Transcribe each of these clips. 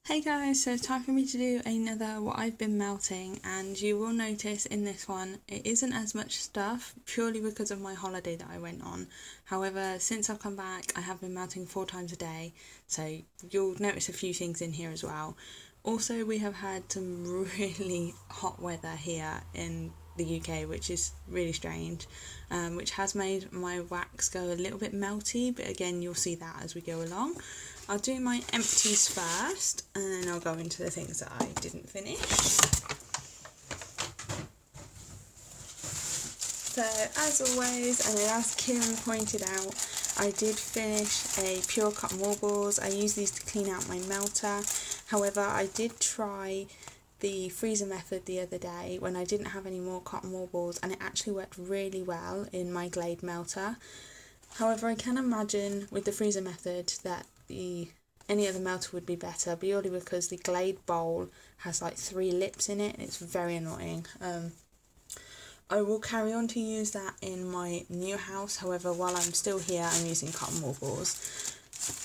Hey guys, so it's time for me to do another what I've been melting, and you will notice in this one it isn't as much stuff purely because of my holiday that I went on. However, since I've come back I have been melting 4 times a day, so you'll notice a few things in here as well. Also, we have had some really hot weather here in the UK, which is really strange, which has made my wax go a little bit melty, but again, you'll see that as we go along. I'll do my empties first, and then I'll go into the things that I didn't finish. So, as always, and as Kieran pointed out, I did finish a pure cotton wool balls. I use these to clean out my melter. However, I did try the freezer method the other day when I didn't have any more cotton wool balls, and it actually worked really well in my Glade melter. However, I can imagine with the freezer method that any other melter would be better, purely because the Glade bowl has like 3 lips in it and it's very annoying. I will carry on to use that in my new house. However, while I'm still here, I'm using cotton wool balls.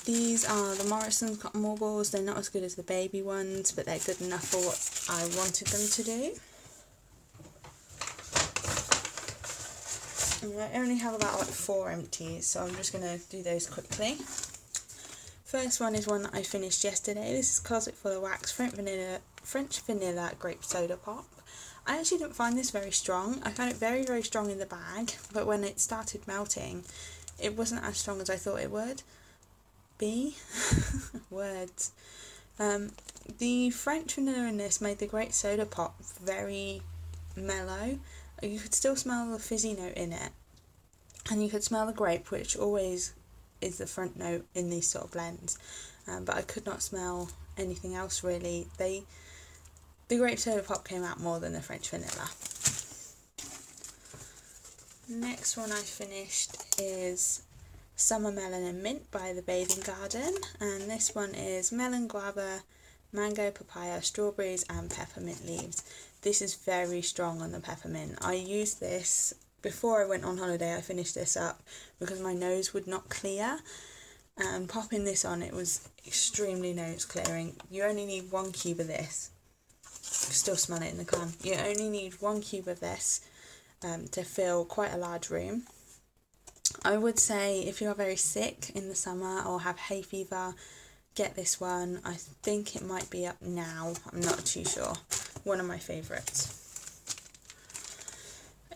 These are the Morrison's cotton wool balls. They're not as good as the baby ones, but they're good enough for what I wanted them to do. And I only have about 4 empties, so I'm just going to do those quickly. First one is one that I finished yesterday. This is Closet Full of Wax French Vanilla Grape Soda Pop. I actually didn't find this very strong. I found it very, very strong in the bag, but when it started melting, it wasn't as strong as I thought it would be. Words. The French vanilla in this made the Grape Soda Pop very mellow. You could still smell the fizzy note in it, and you could smell the grape, which always is the front note in these sort of blends, but I could not smell anything else really. The Grape Soda Pop came out more than the French vanilla. Next one I finished is Summer Melon and Mint by The Bathing Garden, and this one is melon, guava, mango, papaya, strawberries and peppermint leaves. This is very strong on the peppermint. I used this before I went on holiday. I finished this up because my nose would not clear, and popping this on, it was extremely nose clearing. You only need 1 cube of this. You can still smell it in the can. You only need 1 cube of this to fill quite a large room. I would say if you are very sick in the summer or have hay fever, get this one. I think it might be up now, I'm not too sure. One of my favourites.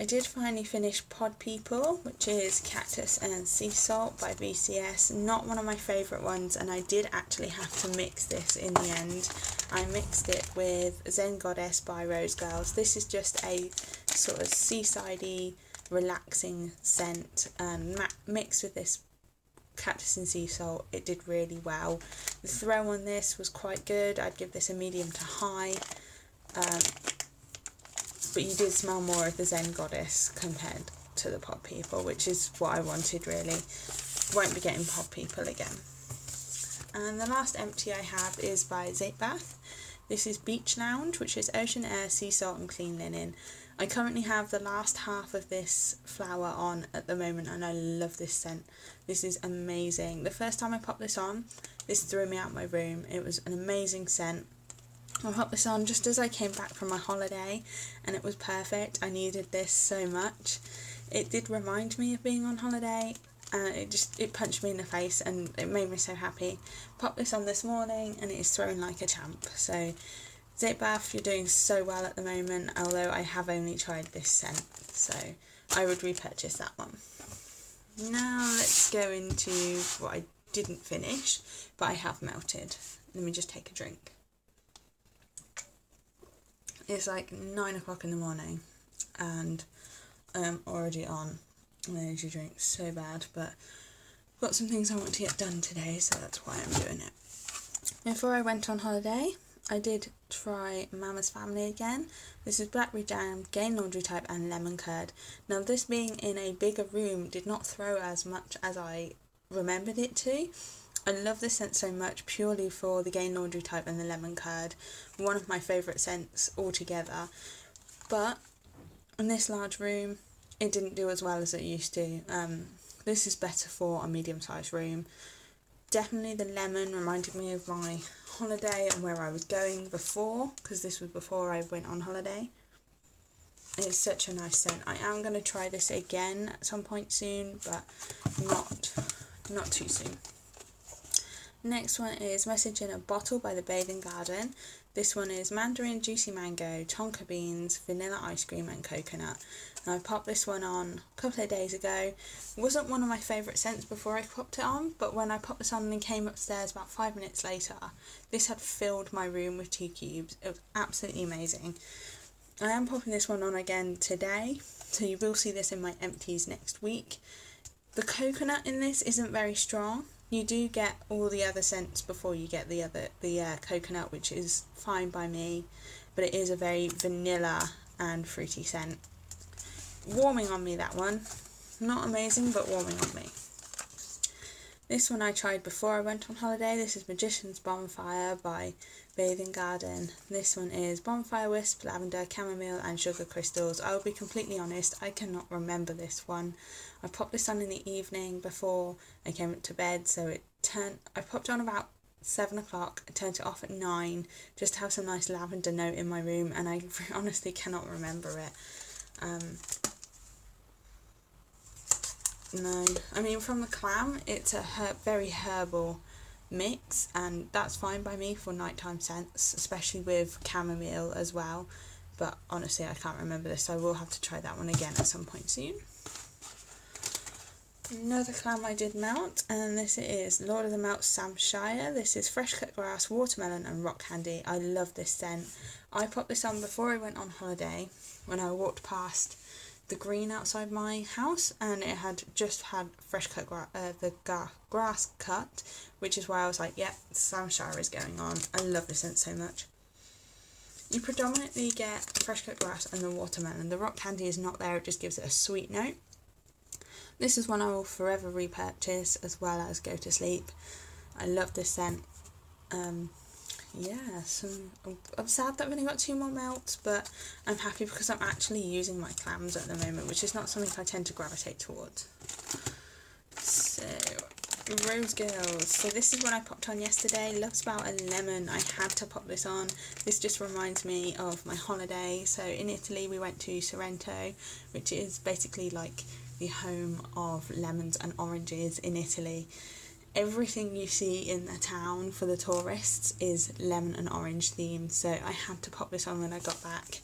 I did finally finish Pod People, which is Cactus and Sea Salt by BCS. Not one of my favourite ones, and I did actually have to mix this in the end. I mixed it with Zen Goddess by Rose Girls. This is just a sort of seasidey, relaxing scent, and mixed with this Cactus and Sea Salt, it did really well. The throw on this was quite good. I'd give this a medium to high. But you did smell more of the Zen Goddess compared to the Pod People, which is what I wanted really. Won't be getting Pod People again. And the last empty I have is by Zape Bath. This is Beach Lounge, which is ocean air, sea salt and clean linen. I currently have the last half of this flower on at the moment, and I love this scent. This is amazing. The first time I popped this on, this threw me out my room. It was an amazing scent. I popped this on just as I came back from my holiday, and it was perfect. I needed this so much. It did remind me of being on holiday, and it punched me in the face, and it made me so happy. Popped this on this morning, and it is throwing like a champ. So Zape Bath, you're doing so well at the moment, although I have only tried this scent, so I would repurchase that one. Now let's go into what I didn't finish, but I have melted. Let me just take a drink. It's like 9 o'clock in the morning, and I am already on an energy drink so bad, but I've got some things I want to get done today, so that's why I'm doing it. Before I went on holiday, I did try Mama's Family again. This is blackberry jam, Gain Laundry Type and lemon curd. Now this being in a bigger room did not throw as much as I remembered it to. I love this scent so much purely for the Gain Laundry Type and the lemon curd. One of my favourite scents altogether. But in this large room, it didn't do as well as it used to. This is better for a medium-sized room. Definitely the lemon reminded me of my holiday and where I was going before, because this was before I went on holiday. It's such a nice scent. I am going to try this again at some point soon, but not too soon. Next one is Message in a Bottle by The Bathing Garden. This one is mandarin, juicy mango, tonka beans, vanilla ice cream and coconut. And I popped this one on a couple of days ago. It wasn't one of my favourite scents before I popped it on, but when I popped this on and came upstairs about 5 minutes later, this had filled my room with 2 cubes. It was absolutely amazing. I am popping this one on again today, so you will see this in my empties next week. The coconut in this isn't very strong. You do get all the other scents before you get the coconut, which is fine by me, but it is a very vanilla and fruity scent. Warming on me, that one. Not amazing, but warming on me. This one I tried before I went on holiday. This is Magician's Bonfire by Bathing Garden. This one is bonfire wisp, lavender, chamomile and sugar crystals. I will be completely honest, I cannot remember this one. I popped this on in the evening before I came to bed, so I popped on about 7 o'clock, I turned it off at 9 just to have some nice lavender note in my room, and I honestly cannot remember it. No, I mean, from the clam, it's a very herbal mix, and that's fine by me for nighttime scents, especially with chamomile as well, but honestly I can't remember this, so I will have to try that one again at some point soon. Another clam I did melt, and this is Lord of the Melts Sam Shire. This is fresh cut grass, watermelon and rock candy. I love this scent. I popped this on before I went on holiday when I walked past the green outside my house, and it had just had fresh cut grass cut, which is why I was like, yep, Sam Shire is going on. I love this scent so much. You predominantly get fresh cut grass and the watermelon. The rock candy is not there, it just gives it a sweet note. This is one I will forever repurchase, as well as Go to Sleep. I love this scent. I'm sad that I've only got 2 more melts, but I'm happy because I'm actually using my clams at the moment, which is not something I tend to gravitate towards. So, Rose Girls. So this is one I popped on yesterday. Love Spout and Lemon. I had to pop this on. This just reminds me of my holiday. So in Italy we went to Sorrento, which is basically like the home of lemons and oranges in Italy. Everything you see in the town for the tourists is lemon and orange themed, so I had to pop this on when I got back.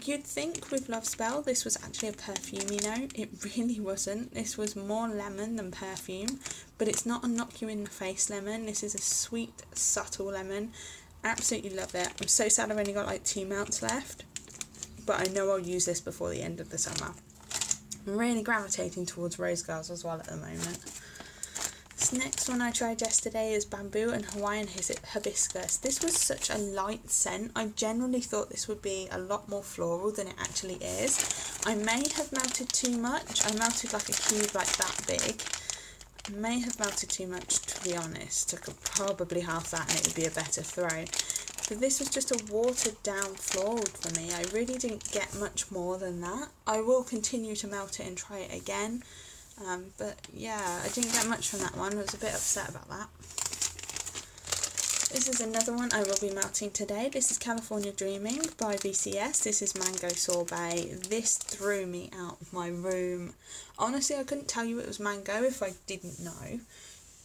You'd think with Love Spell this was actually a perfumey note. It really wasn't. This was more lemon than perfume, but it's not a knock you in the face lemon. This is a sweet, subtle lemon. Absolutely love it. I'm so sad I've only got like 2 melts left, but I know I'll use this before the end of the summer. I'm really gravitating towards Rose Girls as well at the moment. This next one I tried yesterday is Bamboo and Hawaiian Hibiscus. This was such a light scent. I generally thought this would be a lot more floral than it actually is. I may have melted too much. I melted like a cube like that big. I may have melted too much, to be honest. I could probably half that and it would be a better throw. But this was just a watered down floral for me. I really didn't get much more than that. I will continue to melt it and try it again. But yeah, I didn't get much from that one. I was a bit upset about that. This is another one I will be melting today. This is California Dreaming by BCS. This is Mango Sorbet. This threw me out of my room. Honestly, I couldn't tell you it was mango if I didn't know.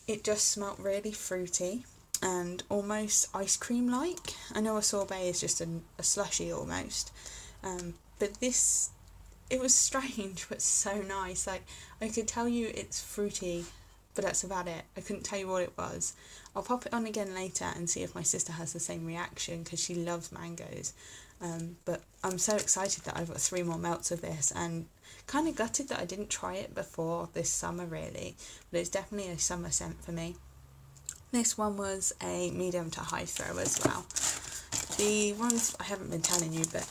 It just smelt really fruity and almost ice cream like. I know a sorbet is just a slushy almost, but this, it was strange but so nice. Like, I could tell you it's fruity, but that's about it. I couldn't tell you what it was. I'll pop it on again later and see if my sister has the same reaction, because she loves mangoes. But I'm so excited that I've got 3 more melts of this, and kind of gutted that I didn't try it before this summer really, but it's definitely a summer scent for me. This one was a medium to high throw as well. The ones I haven't been telling you, but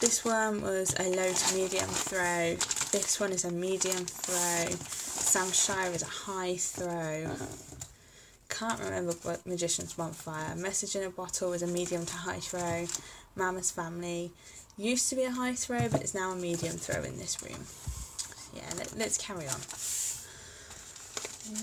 this one was a low to medium throw. This one is a medium throw. Sam Shire is a high throw. Can't remember what Magician's Bonfire. Message in a Bottle is a medium to high throw. Mama's Family used to be a high throw, but it's now a medium throw in this room. Yeah, let's carry on.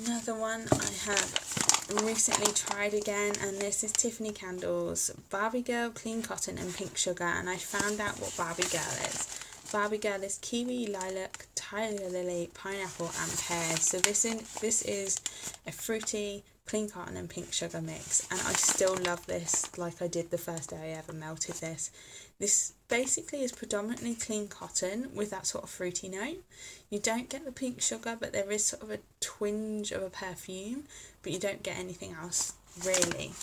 Another one I have recently tried again, and this is Tiffany Candles Barbie Girl Clean Cotton and Pink Sugar, and I found out what Barbie Girl is. Barbie Girl is kiwi, lilac, tiger lily, pineapple and pear. So this is a fruity clean cotton and pink sugar mix, and I still love this like I did the first day I ever melted this. This basically is predominantly clean cotton with that sort of fruity note. You don't get the pink sugar, but there is sort of a twinge of a perfume, but you don't get anything else really.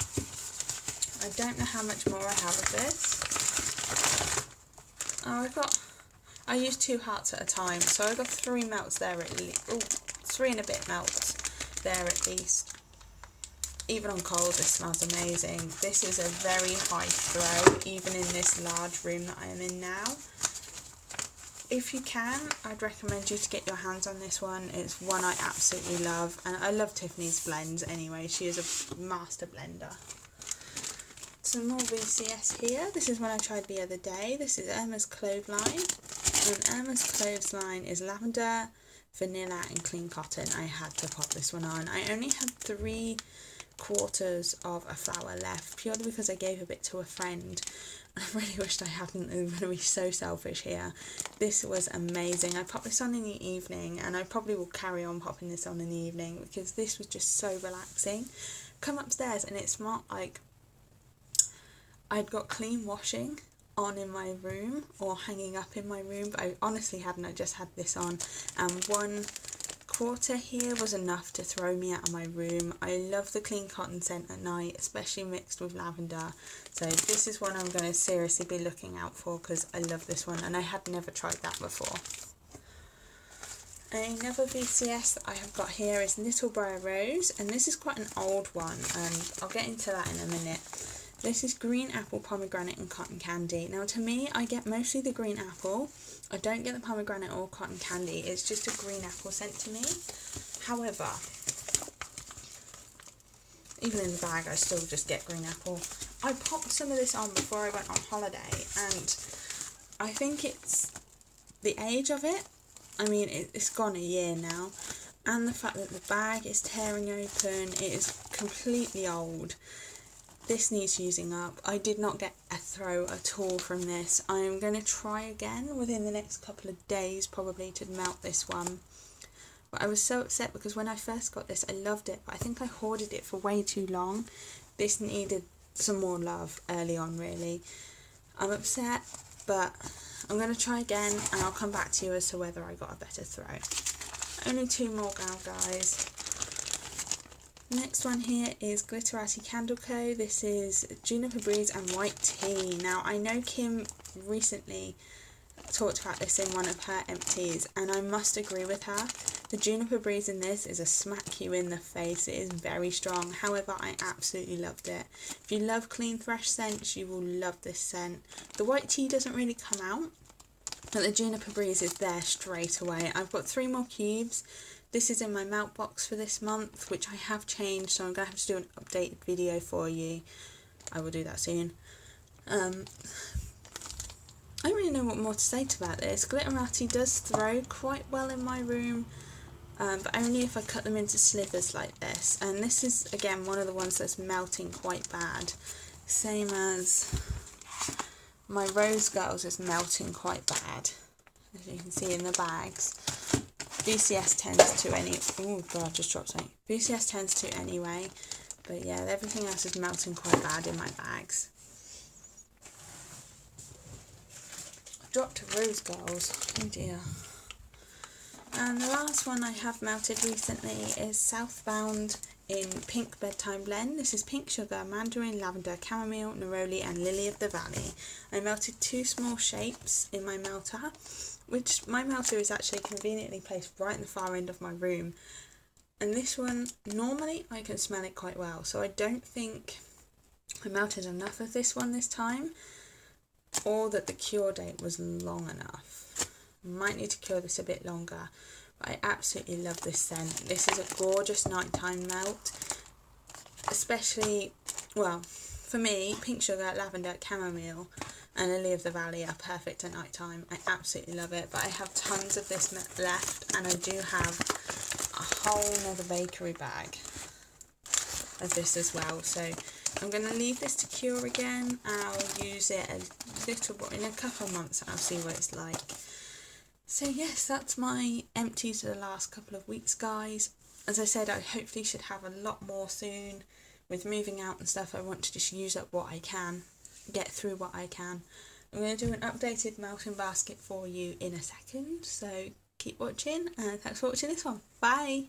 I don't know how much more I have of this. Oh, I use 2 hearts at a time, so I got 3 melts there at least. Oh, 3 and a bit melts there at least. Even on cold, this smells amazing. This is a very high throw, even in this large room that I am in now. If you can, I'd recommend you to get your hands on this one. It's one I absolutely love, and I love Tiffany's blends anyway. She is a master blender. Some more VCS here. This is one I tried the other day. This is Irma's Clothesline, and Irma's Clothesline is lavender, vanilla and clean cotton. I had to pop this one on. I only had 3/4 of a flower left, purely because I gave a bit to a friend. I really wished I hadn't. I'm going to be so selfish here. This was amazing. I popped this on in the evening, and I probably will carry on popping this on in the evening because this was just so relaxing. Come upstairs and it smelled like I'd got clean washing on in my room or hanging up in my room, but I honestly hadn't. I just had this on, and 1/4 here was enough to throw me out of my room. I love the clean cotton scent at night, especially mixed with lavender, so this is one I'm going to seriously be looking out for because I love this one, and I had never tried that before. Another VCS that I have got here is Little Briar Rose, and this is quite an old one, and I'll get into that in a minute. This is green apple, pomegranate and cotton candy. Now to me, I get mostly the green apple. I don't get the pomegranate or cotton candy. It's just a green apple scent to me. However, even in the bag, I still just get green apple. I popped some of this on before I went on holiday, and I think it's the age of it. I mean, it's gone a year now, and the fact that the bag is tearing open. It is completely old. This needs using up. I did not get a throw at all from this. I am going to try again within the next couple of days probably to melt this one. But I was so upset because when I first got this I loved it, but I think I hoarded it for way too long. This needed some more love early on really. I'm upset, but I'm going to try again and I'll come back to you as to whether I got a better throw. Only 2 more now, guys. Next one here is Glitterati Candle Co. This is Juniper Breeze and White Tea. Now I know Kim recently talked about this in one of her empties, and I must agree with her. The Juniper Breeze in this is a smack you in the face. It is very strong. However, I absolutely loved it. If you love clean fresh scents, you will love this scent. The White Tea doesn't really come out, but the Juniper Breeze is there straight away. I've got 3 more cubes. This is in my melt box for this month, which I have changed, so I'm going to have to do an updated video for you. I will do that soon. I don't really know what more to say about this. Glitterati does throw quite well in my room, but only if I cut them into slivers like this. And this is, again, one of the ones that's melting quite bad. Same as my Rose Girls is melting quite bad, as you can see in the bags. VCS tends to oh god, I just dropped something. VCS tends to anyway, but yeah, everything else is melting quite bad in my bags. I dropped a Rose Girls, oh dear. And the last one I have melted recently is Southbound in Pink Bedtime Blend. This is pink sugar, mandarin, lavender, chamomile, neroli and lily of the valley. I melted 2 small shapes in my melter, which my melter is actually conveniently placed right in the far end of my room. And this one, normally I can smell it quite well, so I don't think I melted enough of this one this time, or that the cure date was long enough. Might need to cure this a bit longer, but I absolutely love this scent. This is a gorgeous nighttime melt, especially, well, for me, pink sugar, lavender, chamomile and lily of the valley are perfect at night time. I absolutely love it, but I have tons of this left, and I do have a whole nother bakery bag of this as well. So I'm going to leave this to cure again. I'll use it a little bit in a couple of months and I'll see what it's like. So yes, that's my empties of the last couple of weeks, guys. As I said, I hopefully should have a lot more soon. With moving out and stuff, I want to just use up what I can, get through what I can. I'm going to do an updated melting basket for you in a second, so keep watching and thanks for watching this one. Bye!